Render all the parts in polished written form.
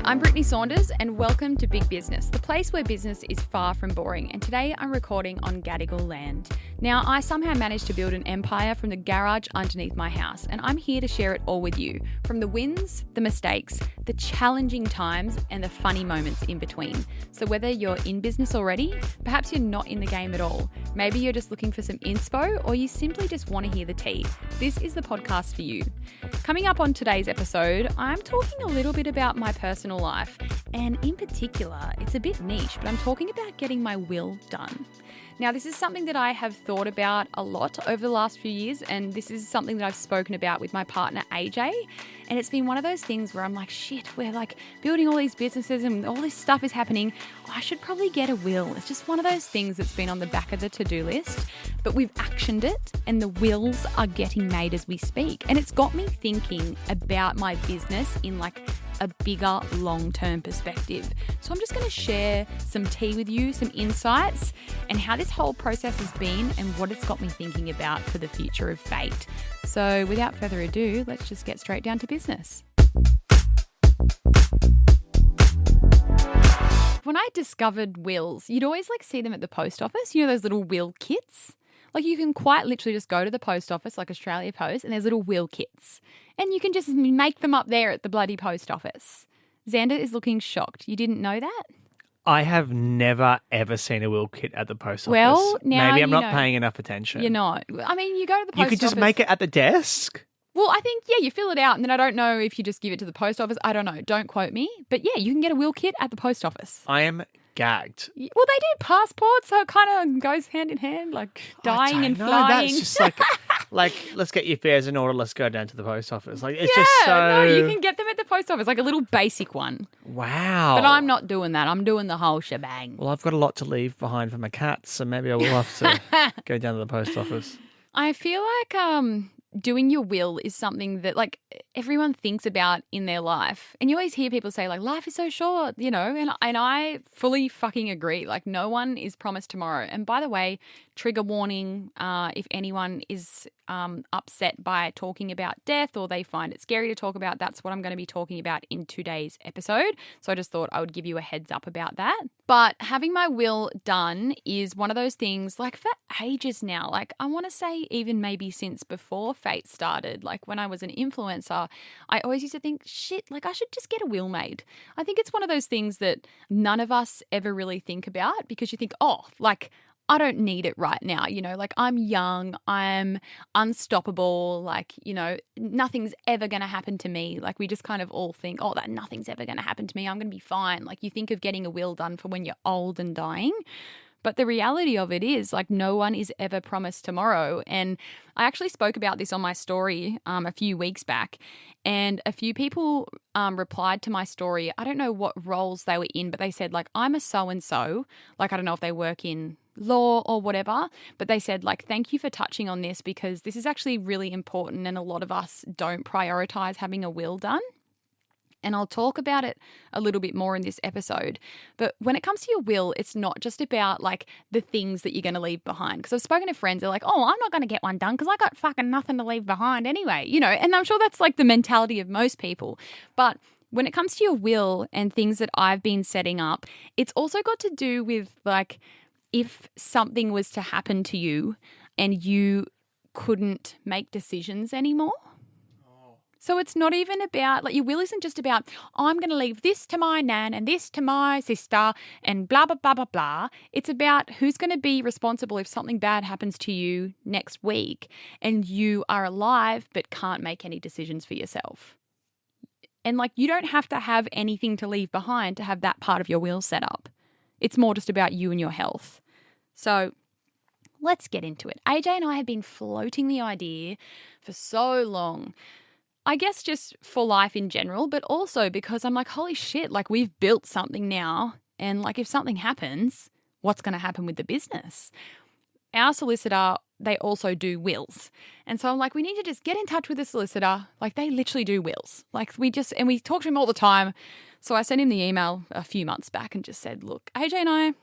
I'm Brittney Saunders and welcome to Big Business, the place where business is far from boring. And today I'm recording on Gadigal land. Now, I somehow managed to build an empire from the garage underneath my house, and I'm here to share it all with you, from the wins, the mistakes, the challenging times, and the funny moments in between. So whether you're in business already, perhaps you're not in the game at all, maybe you're just looking for some inspo, or you simply just want to hear the tea, this is the podcast for you. Coming up on today's episode, I'm talking a little bit about my personal life, and in particular, it's a bit niche, but I'm talking about getting my will done. Now, this is something that I have thought about a lot over the last few years, and this is something that I've spoken about with my partner, AJ, and it's been one of those things where I'm like, shit, we're like building all these businesses and all this stuff is happening. I should probably get a will. It's just one of those things that's been on the back of the to-do list, but we've actioned it and the wills are getting made as we speak. And it's got me thinking about my business in like a bigger long-term perspective. So I'm just going to share some tea with you, some insights, and how this whole process has been and what it's got me thinking about for the future of fate. So without further ado, let's just get straight down to business. When I discovered wills, you'd always like see them at the post office. You know those little will kits? Like you can quite literally just go to the post office like Australia Post and there's little will kits. And you can just make them up there at the bloody post office. Xander is looking shocked. You didn't know that? I have never, ever seen a will kit at the post office. Well, now maybe I'm you not know. paying enough attention. You're not. I mean, you go to the post You office. could just make it at the desk. Well, I think, yeah, you fill it out and then I don't know if you just give it to the post office. I don't know. Don't quote me. But yeah, you can get a will kit at the post office. I am gagged. Well, they do passports, so it kind of goes hand in hand, like dying and flying. That's just like, let's get your affairs in order. Let's go down to the post office. Like, it's yeah, just so. No, you can get them at the post office, like a little basic one. Wow. But I'm not doing that. I'm doing the whole shebang. Well, I've got a lot to leave behind for my cats, so maybe I will have to go down to the post office. I feel like doing your will is something that like everyone thinks about in their life. And you always hear people say like life is so short, you know, and I fully fucking agree. Like no one is promised tomorrow. And by the way, trigger warning, if anyone is upset by talking about death or they find it scary to talk about, that's what I'm going to be talking about in today's episode. So I just thought I would give you a heads up about that. But having my will done is one of those things like for ages now. Like I want to say even maybe since before fate started, like when I was an influencer, I always used to think, shit, like I should just get a will made. I think it's one of those things that none of us ever really think about because you think, oh, like I don't need it right now. You know, like I'm young, I'm unstoppable, like, you know, nothing's ever going to happen to me. Like we just kind of all think, oh, that nothing's ever going to happen to me. I'm going to be fine. Like you think of getting a will done for when you're old and dying. But the reality of it is like no one is ever promised tomorrow. And I actually spoke about this on my story a few weeks back and a few people replied to my story. I don't know what roles they were in, but they said like, I'm a so-and-so. Like, I don't know if they work in law or whatever, but they said like, thank you for touching on this because this is actually really important and a lot of us don't prioritize having a will done. And I'll talk about it a little bit more in this episode. But when it comes to your will, it's not just about like the things that you're going to leave behind. Because I've spoken to friends, they're like, oh, I'm not going to get one done because I got fucking nothing to leave behind anyway. You know, and I'm sure that's like the mentality of most people. But when it comes to your will and things that I've been setting up, it's also got to do with like if something was to happen to you and you couldn't make decisions anymore. So it's not even about, like your will isn't just about, I'm going to leave this to my nan and this to my sister and blah, blah, blah, blah, blah. It's about who's going to be responsible if something bad happens to you next week and you are alive but can't make any decisions for yourself. And like you don't have to have anything to leave behind to have that part of your will set up. It's more just about you and your health. So let's get into it. AJ and I have been floating the idea for so long. I guess just for life in general, but also because I'm like, holy shit, like we've built something now. And like if something happens, what's going to happen with the business? Our solicitor, they also do wills. And so I'm like, we need to just get in touch with the solicitor. Like they literally do wills. Like we talk to him all the time. So I sent him the email a few months back and just said, look, AJ and I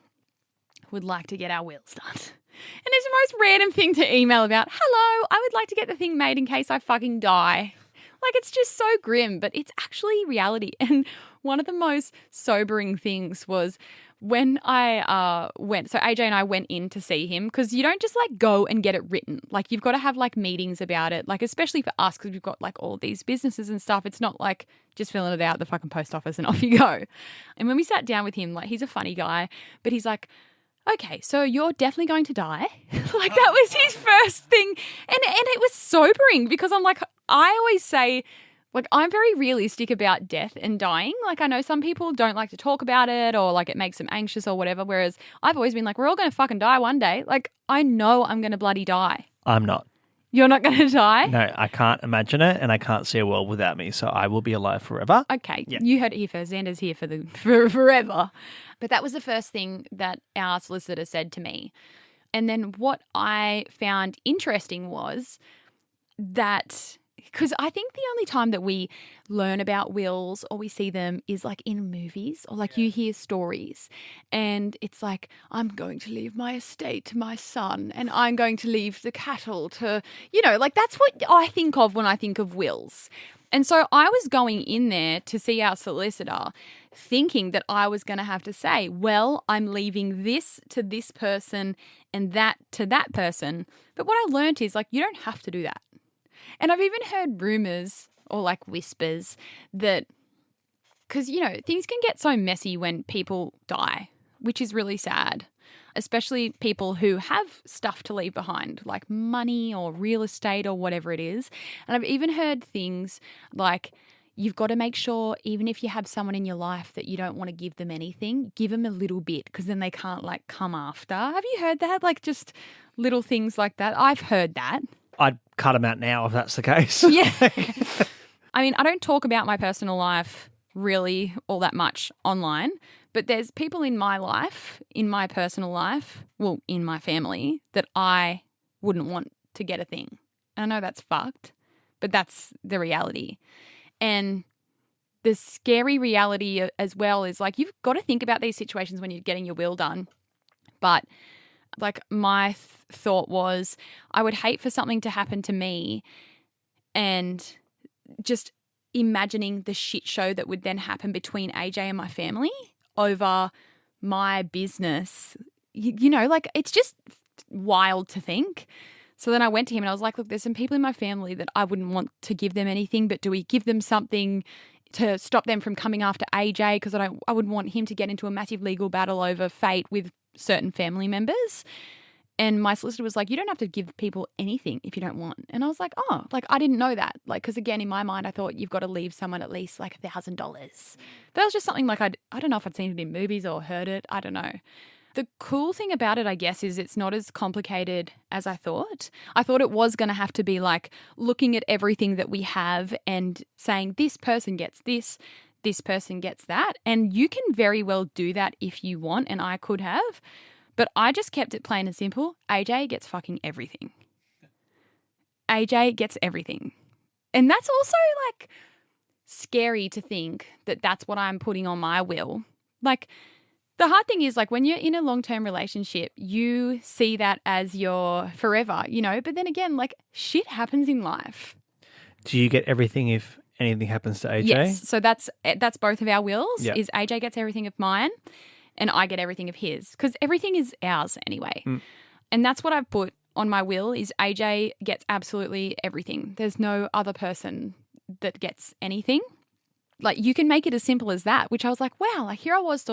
would like to get our wills done. And it's the most random thing to email about. Hello, I would like to get the thing made in case I fucking die. Like, it's just so grim, but it's actually reality. And one of the most sobering things was when I went, so AJ and I went in to see him, because you don't just like go and get it written. Like, you've got to have like meetings about it, like especially for us, because we've got like all these businesses and stuff. It's not like just filling it out at the fucking post office and off you go. And when we sat down with him, like, he's a funny guy, but he's like, okay, so you're definitely going to die. Like, that was his first thing. And it was sobering, because I'm like, I always say, like, I'm very realistic about death and dying. Like, I know some people don't like to talk about it, or like it makes them anxious or whatever. Whereas I've always been like, we're all going to fucking die one day. Like, I know I'm going to bloody die. I'm not. You're not going to die? No, I can't imagine it, and I can't see a world without me. So I will be alive forever. Okay, Yeah. You heard it here first. Xander's here for forever. But that was the first thing that our solicitor said to me. And then what I found interesting was that, because I think the only time that we learn about wills or we see them is like in movies, or like you hear stories and it's like, I'm going to leave my estate to my son and I'm going to leave the cattle to, like that's what I think of when I think of wills. And so I was going in there to see our solicitor thinking that I was going to have to say, well, I'm leaving this to this person and that to that person. But what I learned is, like, you don't have to do that. And I've even heard rumors or like whispers that, because, things can get so messy when people die, which is really sad, especially people who have stuff to leave behind, like money or real estate or whatever it is. And I've even heard things like, you've got to make sure, even if you have someone in your life that you don't want to give them anything, give them a little bit, because then they can't like come after. Have you heard that? Like, just little things like that. I've heard that. I'd cut them out now if that's the case. Yeah. I mean, I don't talk about my personal life really all that much online, but there's people in my life, in my personal life, well, in my family, that I wouldn't want to get a thing. And I know that's fucked, but that's the reality. And the scary reality as well is, like, you've got to think about these situations when you're getting your will done. But like, my thought was, I would hate for something to happen to me, and just imagining the shit show that would then happen between AJ and my family over my business. Like, it's just wild to think. So then I went to him and I was like, look, there's some people in my family that I wouldn't want to give them anything, but do we give them something to stop them from coming after AJ? Because I wouldn't want him to get into a massive legal battle over fate with certain family members. And my solicitor was like, you don't have to give people anything if you don't want. And I was like, oh, like, I didn't know that. Like, because again, in my mind, I thought you've got to leave someone at least like $1,000. That was just something like, I don't know if I'd seen it in movies or heard it. I don't know. The cool thing about it, I guess, is it's not as complicated as I thought. I thought it was going to have to be like looking at everything that we have and saying this person gets this person gets that. And you can very well do that if you want, and I could have. But I just kept it plain and simple. AJ gets fucking everything. AJ gets everything. And that's also like scary to think that that's what I'm putting on my will. Like, the hard thing is, like, when you're in a long-term relationship, you see that as your forever, but then again, like, shit happens in life. Do you get everything if anything happens to AJ? Yes. So that's both of our wills. Yep. Is AJ gets everything of mine and I get everything of his, because everything is ours anyway. And that's what I've put on my will, is AJ gets absolutely everything. There's no other person that gets anything. Like, you can make it as simple as that, which I was like, wow, like, here I was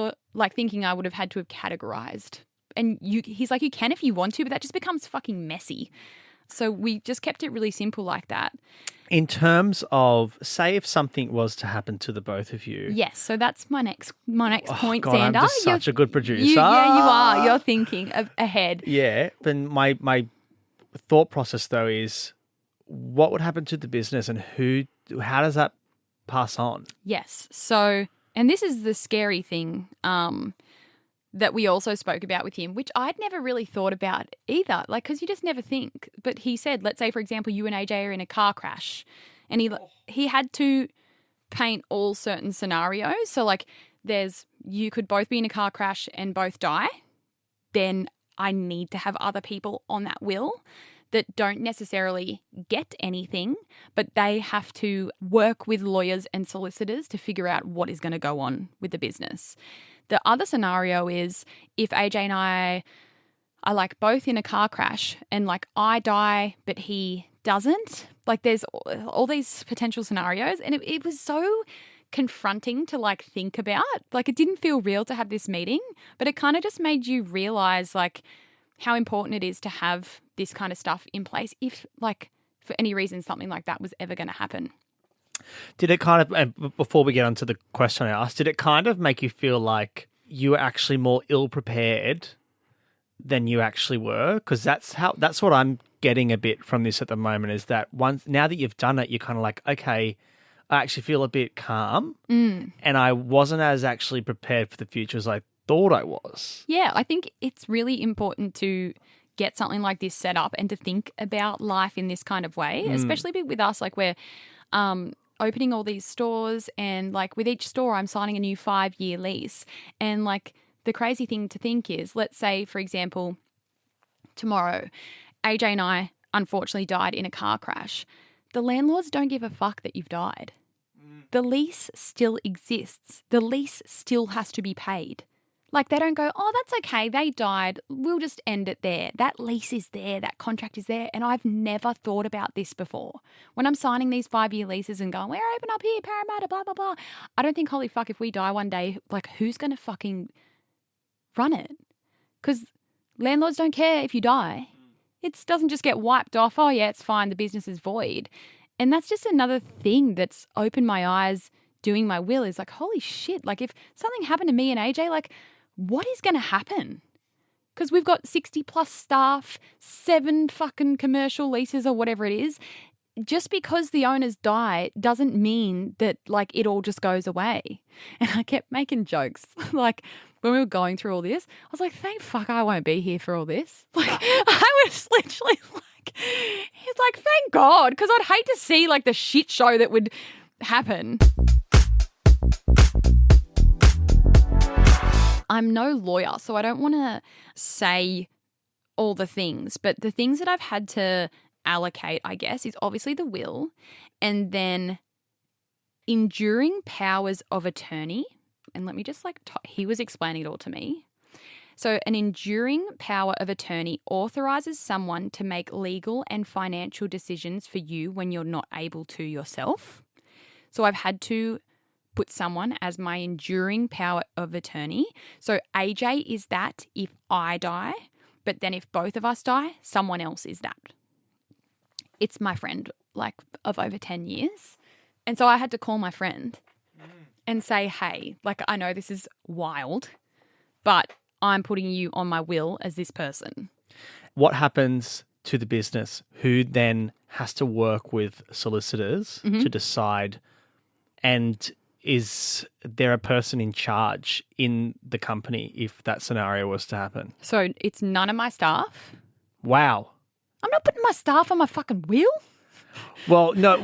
thinking I would have had to have categorized. And he's like, you can if you want to, but that just becomes fucking messy. So we just kept it really simple like that. In terms of, say if something was to happen to the both of you. Yes, so that's my next point, God, Xander. I'm just such a good producer. You are. You're thinking ahead. Yeah, but my thought process though is, what would happen to the business, and how does that pass on? Yes. So, and this is the scary thing that we also spoke about with him, which I'd never really thought about either, like, because you just never think. But he said, let's say, for example, you and AJ are in a car crash, and he had to paint all certain scenarios. So, like, you could both be in a car crash and both die. Then I need to have other people on that will. that don't necessarily get anything, but they have to work with lawyers and solicitors to figure out what is going to go on with the business. The other scenario is if AJ and I are like both in a car crash and like I die, but he doesn't. Like there's all these potential scenarios, and it was so confronting to like think about. Like it didn't feel real to have this meeting, but it kind of just made you realize like how important it is to have this kind of stuff in place if like for any reason something like that was ever going to happen. Did it kind of, and before we get onto the question I asked, did it kind of make you feel like you were actually more ill prepared than you actually were? Because that's what I'm getting a bit from this at the moment, is that now that you've done it, you're kind of like, okay, I actually feel a bit calm, and I wasn't as actually prepared for the future as I thought I was. Yeah, I think it's really important to get something like this set up and to think about life in this kind of way, especially with us. Like we're opening all these stores, and like with each store I'm signing a new 5-year lease. And like the crazy thing to think is, let's say, for example, tomorrow AJ and I unfortunately died in a car crash. The landlords don't give a fuck that you've died. The lease still exists. The lease still has to be paid. Like they don't go, oh, that's okay, they died, we'll just end it there. That lease is there, that contract is there. And I've never thought about this before. When I'm signing these 5-year leases and going, we're open up here, Parramatta, blah, blah, blah. I don't think, holy fuck, if we die one day, like who's going to fucking run it? Because landlords don't care if you die. It doesn't just get wiped off, oh yeah, it's fine, the business is void. And that's just another thing that's opened my eyes doing my will, is like, holy shit, like if something happened to me and AJ, like what is going to happen? Because we've got 60 plus staff, 7 fucking commercial leases or whatever it is. Just because the owners die doesn't mean that like it all just goes away. And I kept making jokes. Like when we were going through all this, I was like, thank fuck I won't be here for all this. Like I was literally like, it's like, thank God, because I'd hate to see like the shit show that would happen. I'm no lawyer, so I don't want to say all the things, but the things that I've had to allocate, I guess, is obviously the will, and then enduring powers of attorney. And let me just he was explaining it all to me. So an enduring power of attorney authorizes someone to make legal and financial decisions for you when you're not able to yourself. So I've had to put someone as my enduring power of attorney. So AJ is that if I die, but then if both of us die, someone else is that. It's my friend, like of over 10 years. And so I had to call my friend and say, hey, like I know this is wild, but I'm putting you on my will as this person. What happens to the business? Who then has to work with solicitors to decide, and is there a person in charge in the company if that scenario was to happen? So it's none of my staff. Wow. I'm not putting my staff on my fucking will. Well, no,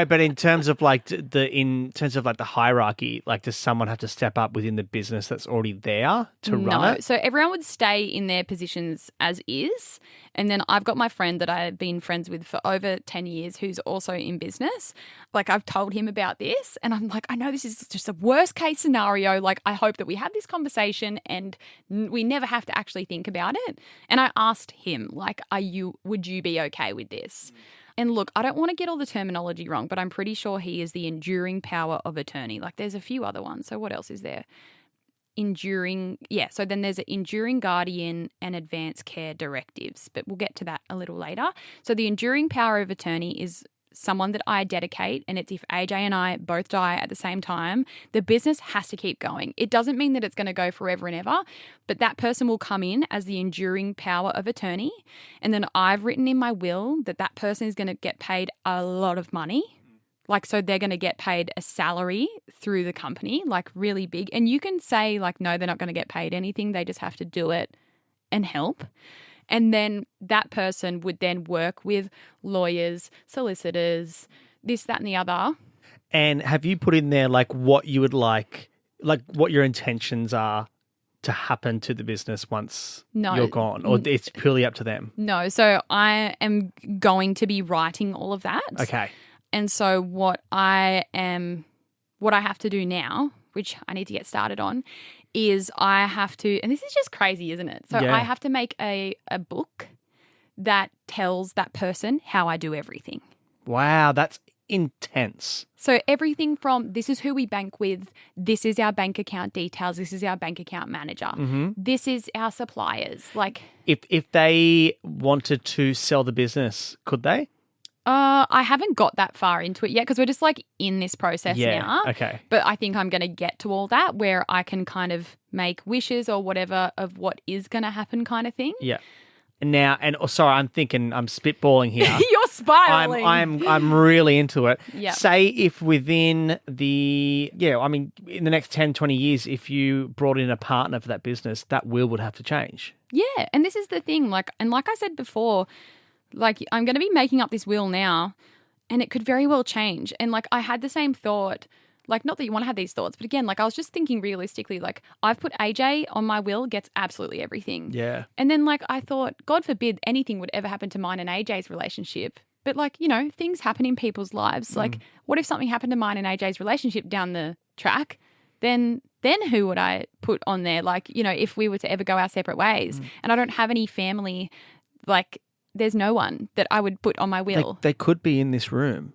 but in terms of like the hierarchy, like does someone have to step up within the business that's already there to run it? So everyone would stay in their positions as is. And then I've got my friend that I've been friends with for over 10 years who's also in business. Like I've told him about this and I'm like, I know this is just a worst case scenario. Like I hope that we have this conversation and we never have to actually think about it. And I asked him, like, would you be okay with this? And look, I don't want to get all the terminology wrong, but I'm pretty sure he is the enduring power of attorney. Like there's a few other ones. So what else is there? So then there's an enduring guardian and advanced care directives, but we'll get to that a little later. So the enduring power of attorney is someone that I dedicate, and it's if AJ and I both die at the same time, the business has to keep going. It doesn't mean that it's going to go forever and ever, but that person will come in as the enduring power of attorney. And then I've written in my will that that person is going to get paid a lot of money. Like, so they're going to get paid a salary through the company, like really big. And you can say like, no, they're not going to get paid anything. They just have to do it and help. And then that person would then work with lawyers, solicitors, this, that, and the other. And have you put in there like what you would like what your intentions are to happen to the business once No. you're gone, or it's purely up to them? No, so I am going to be writing all of that. Okay. And so what I have to do now, which I need to get started on, is I have to, and this is just crazy, isn't it? So Yeah. I have to make a book that tells that person how I do everything. Wow, that's intense. So everything from this is who we bank with, this is our bank account details, this is our bank account manager, this is our suppliers. Like, If they wanted to sell the business, could they? I haven't got that far into it yet because we're just like in this process now. Okay. But I think I'm going to get to all that where I can kind of make wishes or whatever of what is going to happen kind of thing. Yeah. Now, sorry, I'm spitballing here. You're spiraling. I'm really into it. Yep. Say if within in the next 10, 20 years, if you brought in a partner for that business, that will would have to change. Yeah. And this is the thing, like I said before, like I'm going to be making up this will now and it could very well change. And like I had the same thought, like not that you want to have these thoughts, but again, like I was just thinking realistically, like I've put AJ on my will, gets absolutely everything. Yeah. And then like I thought, God forbid anything would ever happen to mine and AJ's relationship. But like, you know, things happen in people's lives. Like what if something happened to mine and AJ's relationship down the track? Then who would I put on there? Like, you know, if we were to ever go our separate ways and I don't have any family, like there's no one that I would put on my will. They could be in this room.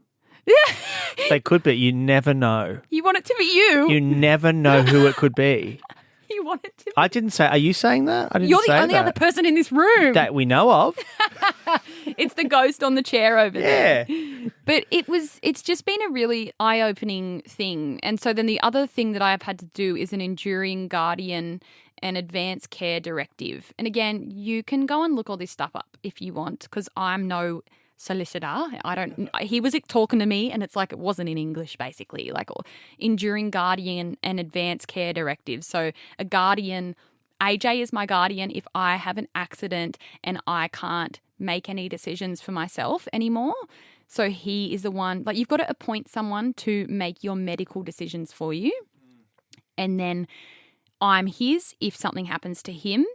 They could be. You never know. You want it to be you. You never know who it could be. You want it to be. I didn't say. Are you saying that? I didn't You're say the only that. other person in this room. That we know of. It's the ghost on the chair over Yeah. there. But it's just been a really eye-opening thing. And so then the other thing that I've had to do is an enduring guardian and advanced care directive. And again, you can go and look all this stuff up if you want because I'm no solicitor. He was talking to me and it's like it wasn't in English basically, like enduring guardian and advanced care directive. So a guardian, AJ is my guardian if I have an accident and I can't make any decisions for myself anymore. So he is the one, like you've got to appoint someone to make your medical decisions for you. And then I'm his if something happens to him.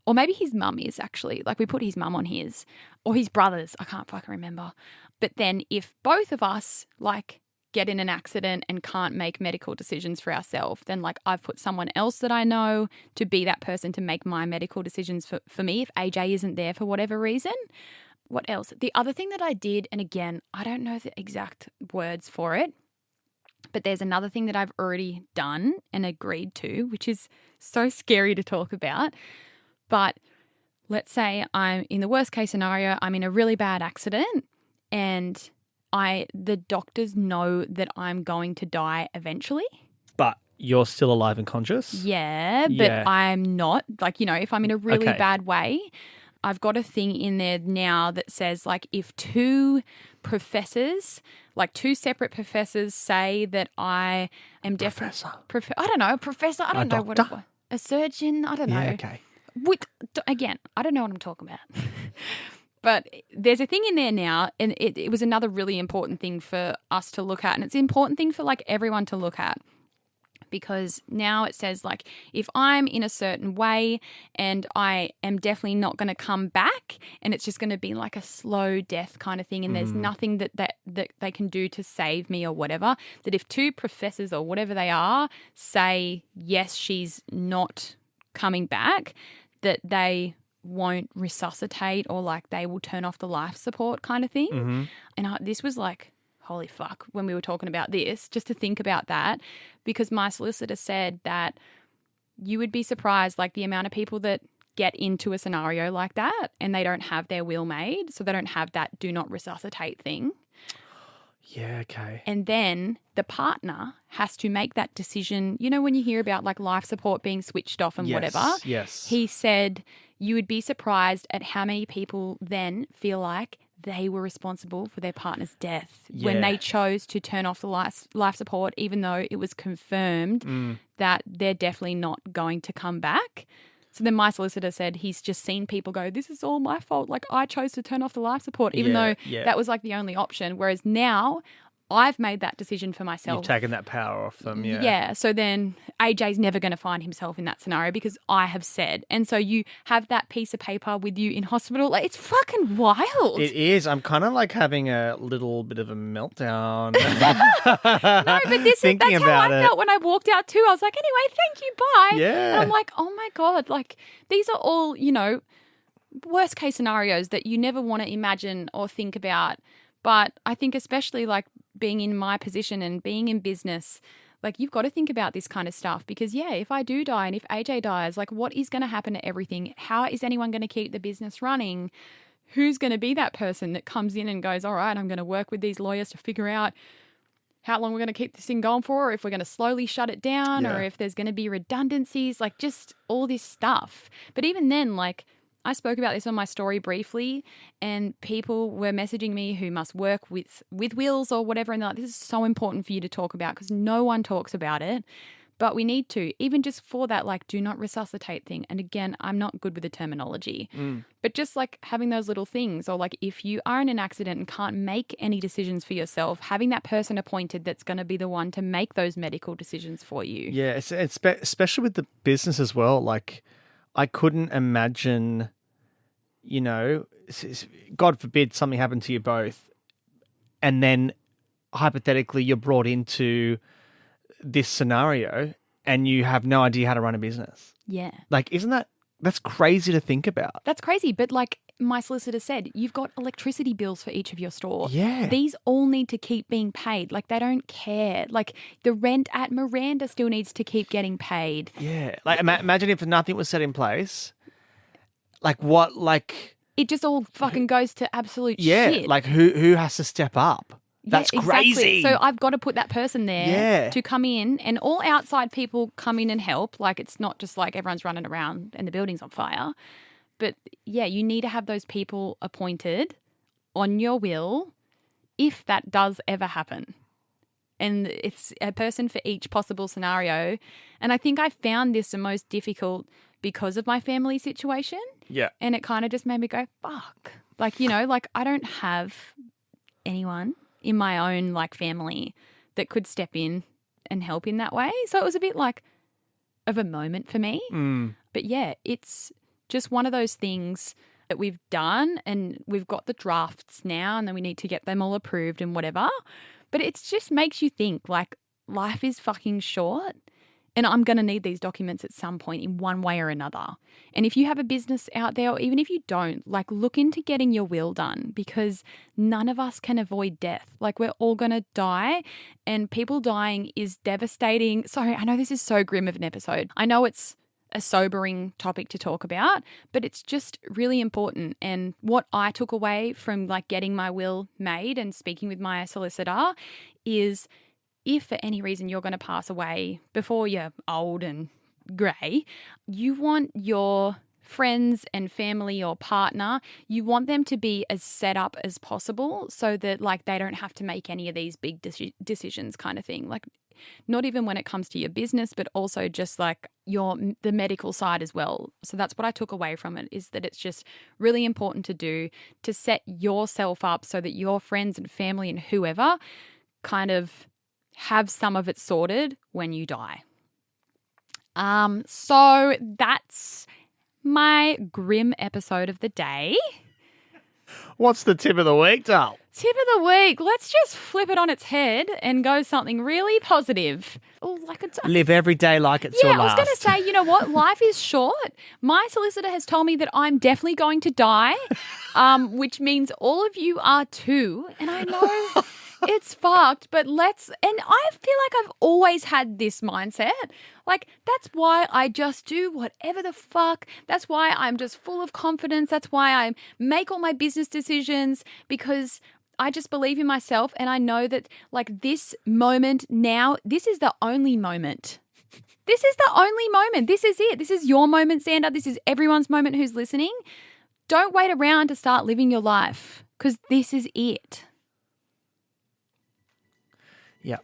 Or maybe his mum is actually, like we put his mum on his, or his brothers, I can't fucking remember. But then if both of us like get in an accident and can't make medical decisions for ourselves, then like I've put someone else that I know to be that person to make my medical decisions for me if AJ isn't there for whatever reason. What else? The other thing that I did, and again, I don't know the exact words for it, but there's another thing that I've already done and agreed to, which is so scary to talk about. But let's say I'm in the worst case scenario, I'm in a really bad accident and the doctors know that I'm going to die eventually. But you're still alive and conscious? Yeah, but I'm not. Like, you know, if I'm in a really bad way, I've got a thing in there now that says like if two separate professors say that I am definitely I don't know, professor, I don't know what it was. A surgeon, I don't know. Yeah, okay. Again, I don't know what I'm talking about. But there's a thing in there now, and it was another really important thing for us to look at, and it's an important thing for like everyone to look at. Because now it says like if I'm in a certain way and I am definitely not going to come back and it's just going to be like a slow death kind of thing and there's nothing that they can do to save me or whatever, that if two professors or whatever they are say, yes, she's not coming back, that they won't resuscitate or like they will turn off the life support kind of thing. And this was like, holy fuck, when we were talking about this, just to think about that, because my solicitor said that you would be surprised, like the amount of people that get into a scenario like that and they don't have their will made, so they don't have that do not resuscitate thing. Yeah, okay. And then the partner has to make that decision. You know, when you hear about like life support being switched off and whatever. Yes. He said you would be surprised at how many people then feel like they were responsible for their partner's death when they chose to turn off the life support, even though it was confirmed that they're definitely not going to come back. So then my solicitor said he's just seen people go, this is all my fault. Like I chose to turn off the life support, even though that was like the only option. Whereas now I've made that decision for myself. You've taken that power off them, yeah. Yeah. So then AJ's never going to find himself in that scenario because I have said. And so you have that piece of paper with you in hospital. Like, it's fucking wild. It is. I'm kind of like having a little bit of a meltdown. No, but that's how I felt when I walked out too. I was like, anyway, thank you, bye. Yeah. And I'm like, oh my God, like these are all, you know, worst case scenarios that you never want to imagine or think about. But I think especially like being in my position and being in business, like you've got to think about this kind of stuff because, yeah, if I do die and if AJ dies, like what is going to happen to everything? How is anyone going to keep the business running? Who's going to be that person that comes in and goes, all right, I'm going to work with these lawyers to figure out how long we're going to keep this thing going for, or if we're going to slowly shut it down, or if there's going to be redundancies, like just all this stuff. But even then, like I spoke about this on my story briefly and people were messaging me who must work with wills or whatever. And they're like, this is so important for you to talk about because no one talks about it. But we need to, even just for that, like, do not resuscitate thing. And again, I'm not good with the terminology. But just like having those little things, or like if you are in an accident and can't make any decisions for yourself, having that person appointed that's going to be the one to make those medical decisions for you. Yeah, it's especially with the business as well. Like, I couldn't imagine, you know, God forbid something happened to you both, and then hypothetically you're brought into this scenario and you have no idea how to run a business. Yeah. Like, that's crazy to think about. That's crazy. But like my solicitor said, you've got electricity bills for each of your store. Yeah. These all need to keep being paid. Like they don't care. Like the rent at Miranda still needs to keep getting paid. Yeah. Like imagine if nothing was set in place. Like what, like... It just all fucking goes to absolute shit. Like who has to step up? That's exactly. crazy. So I've got to put that person there to come in, and all outside people come in and help. Like it's not just like everyone's running around and the building's on fire. But yeah, you need to have those people appointed on your will if that does ever happen. And it's a person for each possible scenario. And I think I found this the most difficult because of my family situation. Yeah. And it kind of just made me go, fuck. Like, you know, like I don't have anyone in my own like family that could step in and help in that way. So it was a bit like of a moment for me. But yeah, it's just one of those things that we've done and we've got the drafts now and then we need to get them all approved and whatever. But it just makes you think like life is fucking short and I'm going to need these documents at some point in one way or another. And if you have a business out there, or even if you don't, like look into getting your will done because none of us can avoid death. Like we're all going to die and people dying is devastating. Sorry, I know this is so grim of an episode. I know it's a sobering topic to talk about, but it's just really important. And what I took away from like getting my will made and speaking with my solicitor is if for any reason you're going to pass away before you're old and grey, you want your friends and family or partner, you want them to be as set up as possible so that like they don't have to make any of these big decisions kind of thing. Like not even when it comes to your business, but also just like the medical side as well. So that's what I took away from it, is that it's just really important to do to set yourself up so that your friends and family and whoever kind of have some of it sorted when you die. So that's my grim episode of the day. What's the tip of the week, Dal? Tip of the week. Let's just flip it on its head and go something really positive. Live every day like it's your last. Yeah, I was going to say, you know what? Life is short. My solicitor has told me that I'm definitely going to die, which means all of you are too. And I know it's fucked, but and I feel like I've always had this mindset. Like, that's why I just do whatever the fuck. That's why I'm just full of confidence. That's why I make all my business decisions, because I just believe in myself and I know that like this moment now, this is the only moment. This is the only moment. This is it. This is your moment, Xander. This is everyone's moment who's listening. Don't wait around to start living your life because this is it. Yeah.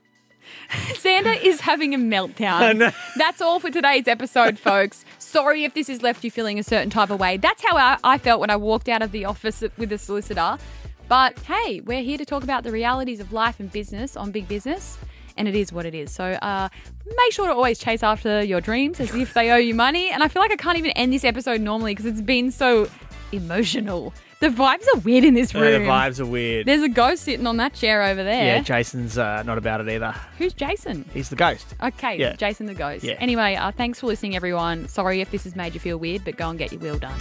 Xander is having a meltdown. That's all for today's episode, folks. Sorry if this has left you feeling a certain type of way. That's how I felt when I walked out of the office with the solicitor. But hey, we're here to talk about the realities of life and business on Big Business. And it is what it is. So make sure to always chase after your dreams as if they owe you money. And I feel like I can't even end this episode normally because it's been so emotional. The vibes are weird in this room. Yeah, the vibes are weird. There's a ghost sitting on that chair over there. Yeah, Jason's not about it either. Who's Jason? He's the ghost. Okay, Yeah. Jason the ghost. Yeah. Anyway, thanks for listening, everyone. Sorry if this has made you feel weird, but go and get your wheel done.